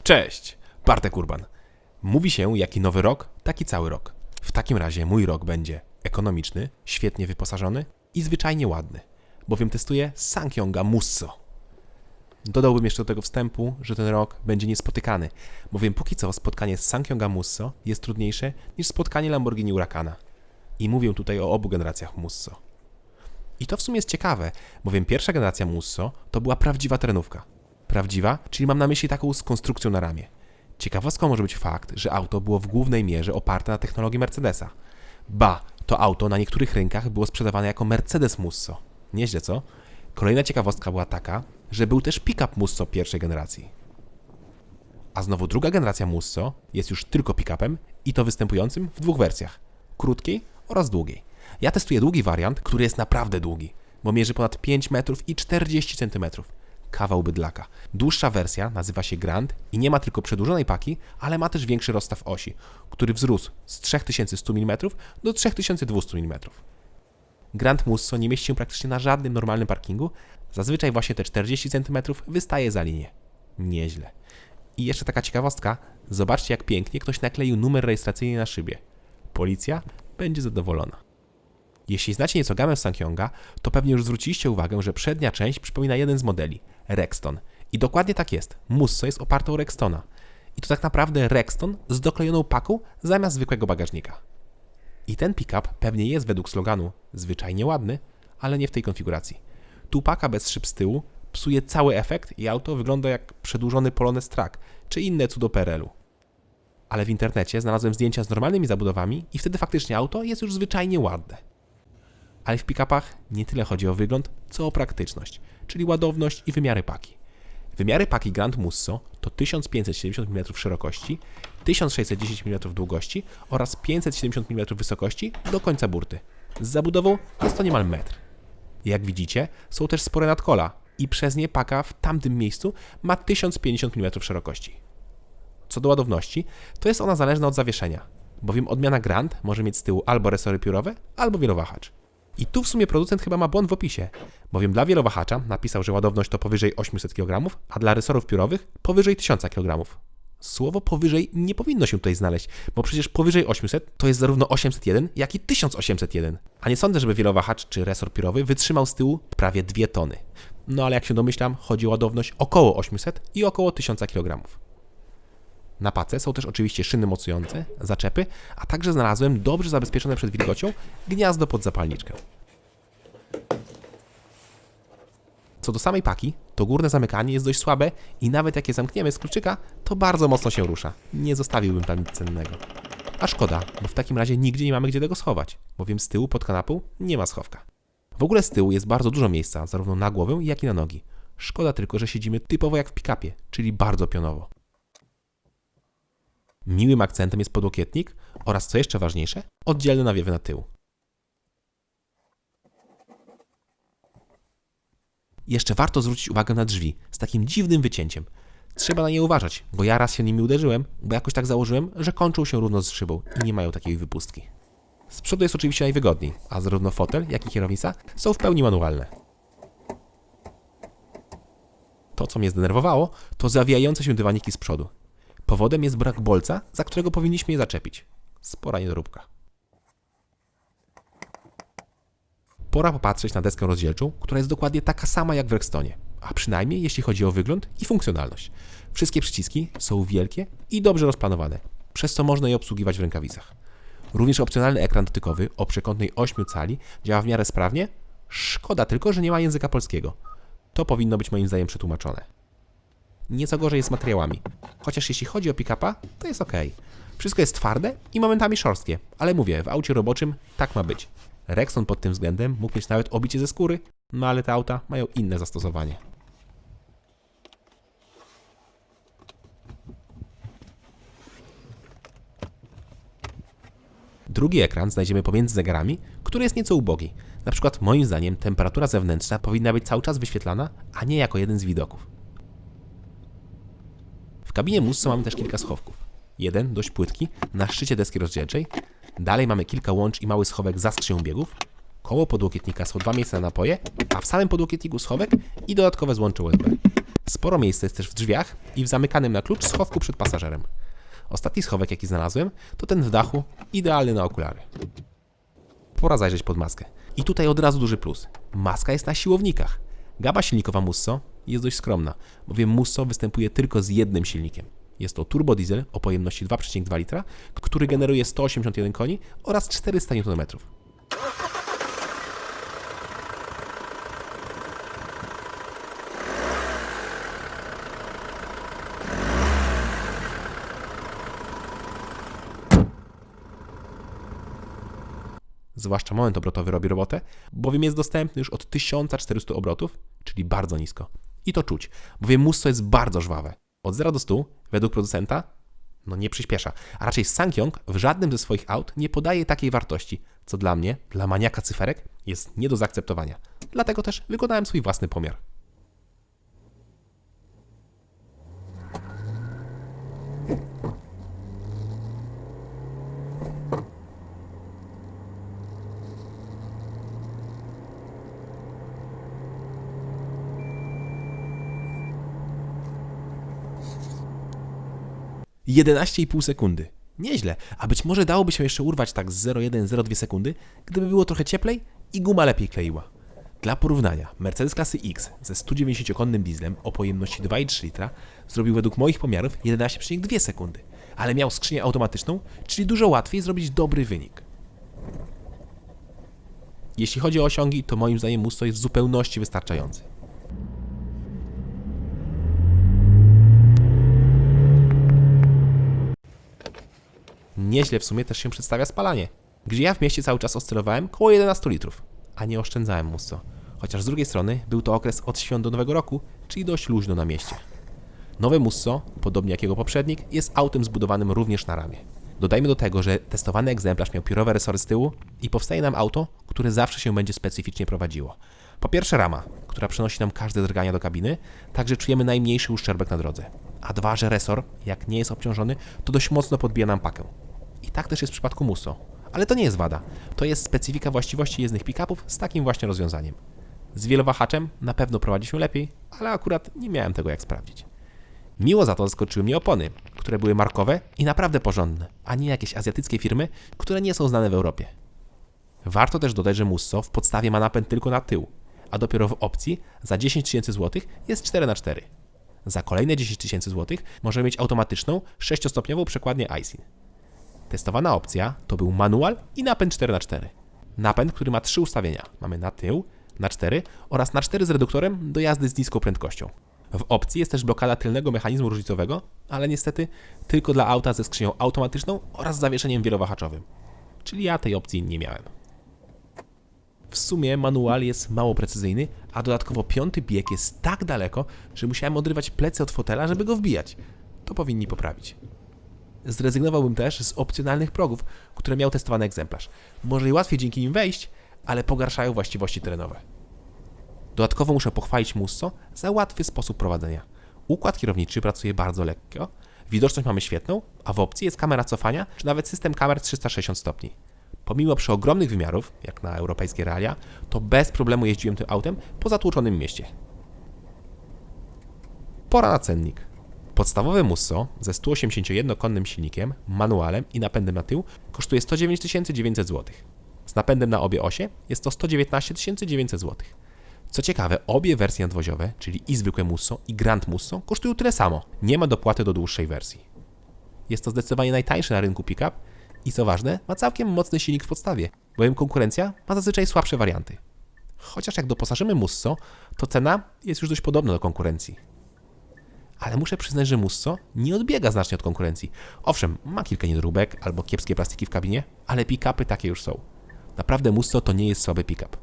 Cześć, Bartek Urban. Mówi się, jaki nowy rok, taki cały rok. W takim razie mój rok będzie ekonomiczny, świetnie wyposażony i zwyczajnie ładny, bowiem testuję Sangyonga Musso. Dodałbym jeszcze do tego wstępu, że ten rok będzie niespotykany, bowiem póki co spotkanie z Sangyonga Musso jest trudniejsze niż spotkanie Lamborghini Huracana. I mówię tutaj o obu generacjach Musso. I to w sumie jest ciekawe, bowiem pierwsza generacja Musso to była prawdziwa terenówka. Prawdziwa, czyli mam na myśli taką z konstrukcją na ramię. Ciekawostką może być fakt, że auto było w głównej mierze oparte na technologii Mercedesa. Ba, to auto na niektórych rynkach było sprzedawane jako Mercedes Musso. Nieźle, co? Kolejna ciekawostka była taka, że był też pick-up Musso pierwszej generacji. A znowu druga generacja Musso jest już tylko pick-upem i to występującym w dwóch wersjach. Krótkiej oraz długiej. Ja testuję długi wariant, który jest naprawdę długi, bo mierzy ponad 5 metrów i 40 centymetrów. Kawał bydlaka. Dłuższa wersja nazywa się Grand i nie ma tylko przedłużonej paki, ale ma też większy rozstaw osi, który wzrósł z 3100 mm do 3200 mm. Grand Musso nie mieści się praktycznie na żadnym normalnym parkingu, zazwyczaj właśnie te 40 cm wystaje za linię. Nieźle. I jeszcze taka ciekawostka, zobaczcie jak pięknie ktoś nakleił numer rejestracyjny na szybie. Policja będzie zadowolona. Jeśli znacie nieco gamę Sangyonga, to pewnie już zwróciliście uwagę, że przednia część przypomina jeden z modeli, Rexton. I dokładnie tak jest. Musso jest oparte o Rextona. I to tak naprawdę Rexton z doklejoną paką zamiast zwykłego bagażnika. I ten pick-up pewnie jest według sloganu zwyczajnie ładny, ale nie w tej konfiguracji. Tu paka bez szyb z tyłu psuje cały efekt i auto wygląda jak przedłużony Polones Track czy inne cudo PRL-u. Ale w internecie znalazłem zdjęcia z normalnymi zabudowami i wtedy faktycznie auto jest już zwyczajnie ładne. Ale w pick-upach nie tyle chodzi o wygląd, co o praktyczność, czyli ładowność i wymiary paki. Wymiary paki Grand Musso to 1570 mm szerokości, 1610 mm długości oraz 570 mm wysokości do końca burty. Z zabudową jest to niemal metr. Jak widzicie, są też spore nadkola i przez nie paka w tamtym miejscu ma 1050 mm szerokości. Co do ładowności, to jest ona zależna od zawieszenia, bowiem odmiana Grand może mieć z tyłu albo resory piórowe, albo wielowahacz. I tu w sumie producent chyba ma błąd w opisie, bowiem dla wielowahacza napisał, że ładowność to powyżej 800 kg, a dla resorów piórowych powyżej 1000 kg. Słowo powyżej nie powinno się tutaj znaleźć, bo przecież powyżej 800 to jest zarówno 801, jak i 1801. A nie sądzę, żeby wielowahacz czy resor piórowy wytrzymał z tyłu prawie 2 tony. No ale jak się domyślam, chodzi o ładowność około 800 i około 1000 kg. Na pace są też oczywiście szyny mocujące, zaczepy, a także znalazłem dobrze zabezpieczone przed wilgocią gniazdo pod zapalniczkę. Co do samej paki, to górne zamykanie jest dość słabe i nawet jak je zamkniemy z kluczyka, to bardzo mocno się rusza. Nie zostawiłbym tam nic cennego. A szkoda, bo w takim razie nigdzie nie mamy gdzie tego schować, bowiem z tyłu pod kanapą nie ma schowka. W ogóle z tyłu jest bardzo dużo miejsca, zarówno na głowę, jak i na nogi. Szkoda tylko, że siedzimy typowo jak w pick-upie, czyli bardzo pionowo. Miłym akcentem jest podłokietnik oraz, co jeszcze ważniejsze, oddzielne nawiewy na tył. Jeszcze warto zwrócić uwagę na drzwi z takim dziwnym wycięciem. Trzeba na nie uważać, bo ja raz się nimi uderzyłem, bo jakoś tak założyłem, że kończą się równo z szybą i nie mają takiej wypustki. Z przodu jest oczywiście najwygodniej, a zarówno fotel, jak i kierownica są w pełni manualne. To, co mnie zdenerwowało, to zawijające się dywaniki z przodu. Powodem jest brak bolca, za którego powinniśmy je zaczepić. Spora niedoróbka. Pora popatrzeć na deskę rozdzielczą, która jest dokładnie taka sama jak w Rextonie, a przynajmniej jeśli chodzi o wygląd i funkcjonalność. Wszystkie przyciski są wielkie i dobrze rozplanowane, przez co można je obsługiwać w rękawicach. Również opcjonalny ekran dotykowy o przekątnej 8 cali działa w miarę sprawnie. Szkoda tylko, że nie ma języka polskiego. To powinno być moim zdaniem przetłumaczone. Nieco gorzej jest z materiałami, chociaż jeśli chodzi o pick-upa, to jest ok. Wszystko jest twarde i momentami szorstkie, ale mówię, w aucie roboczym tak ma być. Rexton pod tym względem mógł mieć nawet obicie ze skóry, no ale te auta mają inne zastosowanie. Drugi ekran znajdziemy pomiędzy zegarami, który jest nieco ubogi. Na przykład moim zdaniem temperatura zewnętrzna powinna być cały czas wyświetlana, a nie jako jeden z widoków. W kabinie Musso mamy też kilka schowków. Jeden, dość płytki, na szczycie deski rozdzielczej. Dalej mamy kilka łącz i mały schowek za skrzynią biegów. Koło podłokietnika są 2 miejsca na napoje, a w samym podłokietniku schowek i dodatkowe złącze USB. Sporo miejsca jest też w drzwiach i w zamykanym na klucz schowku przed pasażerem. Ostatni schowek, jaki znalazłem, to ten w dachu, idealny na okulary. Pora zajrzeć pod maskę. I tutaj od razu duży plus. Maska jest na siłownikach. Gama silnikowa Musso jest dość skromna, bowiem Musso występuje tylko z jednym silnikiem. Jest to turbodiesel o pojemności 2,2 litra, który generuje 181 koni oraz 400 Nm. Zwłaszcza moment obrotowy robi robotę, bowiem jest dostępny już od 1400 obrotów, czyli bardzo nisko. I to czuć, bowiem Musso jest bardzo żwawe. Od 0 do 100, według producenta, nie przyspiesza, a raczej SsangYong w żadnym ze swoich aut nie podaje takiej wartości, co dla mnie, dla maniaka cyferek, jest nie do zaakceptowania. Dlatego też wykonałem swój własny pomiar. –11,5 sekundy. Nieźle, a być może dałoby się jeszcze urwać tak z 0,1-0,2 sekundy, gdyby było trochę cieplej i guma lepiej kleiła. Dla porównania, Mercedes klasy X ze 190-konnym dieslem o pojemności 2,3 litra zrobił według moich pomiarów 11,2 sekundy, ale miał skrzynię automatyczną, czyli dużo łatwiej zrobić dobry wynik. Jeśli chodzi o osiągi, to moim zdaniem Musso jest w zupełności wystarczający. Nieźle w sumie też się przedstawia spalanie, gdzie ja w mieście cały czas oscylowałem koło 11 litrów, a nie oszczędzałem Musso. Chociaż z drugiej strony był to okres od świąt do Nowego Roku, czyli dość luźno na mieście. Nowe Musso, podobnie jak jego poprzednik, jest autem zbudowanym również na ramie. Dodajmy do tego, że testowany egzemplarz miał piórowe resory z tyłu i powstaje nam auto, które zawsze się będzie specyficznie prowadziło. Po pierwsze rama, która przynosi nam każde drgania do kabiny, także czujemy najmniejszy uszczerbek na drodze. A dwa, że resor, jak nie jest obciążony, to dość mocno podbija nam pakę. I tak też jest w przypadku Musso. Ale to nie jest wada. To jest specyfika właściwości jezdnych pick-upów z takim właśnie rozwiązaniem. Z wielowahaczem na pewno prowadzi się lepiej, ale akurat nie miałem tego jak sprawdzić. Miło za to zaskoczyły mnie opony, które były markowe i naprawdę porządne, a nie jakieś azjatyckie firmy, które nie są znane w Europie. Warto też dodać, że Musso w podstawie ma napęd tylko na tył, a dopiero w opcji za 10 000 złotych jest 4x4. Za kolejne 10 000 złotych możemy mieć automatyczną 6-stopniową przekładnię Aisin. Testowana opcja to był manual i napęd 4x4. Napęd, który ma 3 ustawienia. Mamy na tył, na 4 oraz na 4 z reduktorem do jazdy z niską prędkością. W opcji jest też blokada tylnego mechanizmu różnicowego, ale niestety tylko dla auta ze skrzynią automatyczną oraz zawieszeniem wielowahaczowym. Czyli ja tej opcji nie miałem. W sumie manual jest mało precyzyjny, a dodatkowo piąty bieg jest tak daleko, że musiałem odrywać plecy od fotela, żeby go wbijać. To powinni poprawić. Zrezygnowałbym też z opcjonalnych progów, które miał testowany egzemplarz. Może i łatwiej dzięki nim wejść, ale pogarszają właściwości terenowe. Dodatkowo muszę pochwalić Musso za łatwy sposób prowadzenia. Układ kierowniczy pracuje bardzo lekko, widoczność mamy świetną, a w opcji jest kamera cofania, czy nawet system kamer 360 stopni. Pomimo przeogromnych wymiarów, jak na europejskie realia, to bez problemu jeździłem tym autem po zatłoczonym mieście. Pora na cennik. Podstawowe Musso ze 181-konnym silnikiem, manualem i napędem na tył kosztuje 109 900 zł. Z napędem na obie osie jest to 119 900 zł. Co ciekawe, obie wersje nadwoziowe, czyli i zwykłe Musso i Grand Musso, kosztują tyle samo. Nie ma dopłaty do dłuższej wersji. Jest to zdecydowanie najtańszy na rynku pick-up i co ważne, ma całkiem mocny silnik w podstawie, bowiem konkurencja ma zazwyczaj słabsze warianty. Chociaż jak doposażymy Musso, to cena jest już dość podobna do konkurencji. Ale muszę przyznać, że Musso nie odbiega znacznie od konkurencji. Owszem, ma kilka niedróbek albo kiepskie plastiki w kabinie, ale pick-upy takie już są. Naprawdę Musso to nie jest słaby pick-up.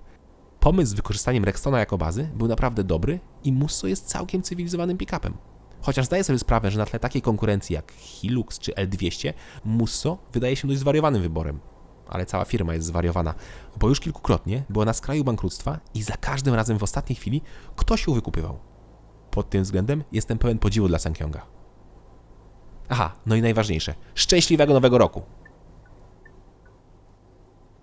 Pomysł z wykorzystaniem Rextona jako bazy był naprawdę dobry i Musso jest całkiem cywilizowanym pick-upem. Chociaż zdaję sobie sprawę, że na tle takiej konkurencji jak Hilux czy L200, Musso wydaje się dość zwariowanym wyborem. Ale cała firma jest zwariowana, bo już kilkukrotnie była na skraju bankructwa i za każdym razem w ostatniej chwili ktoś ją wykupywał. Pod tym względem jestem pełen podziwu dla SsangYonga. Aha, no i najważniejsze. Szczęśliwego Nowego Roku!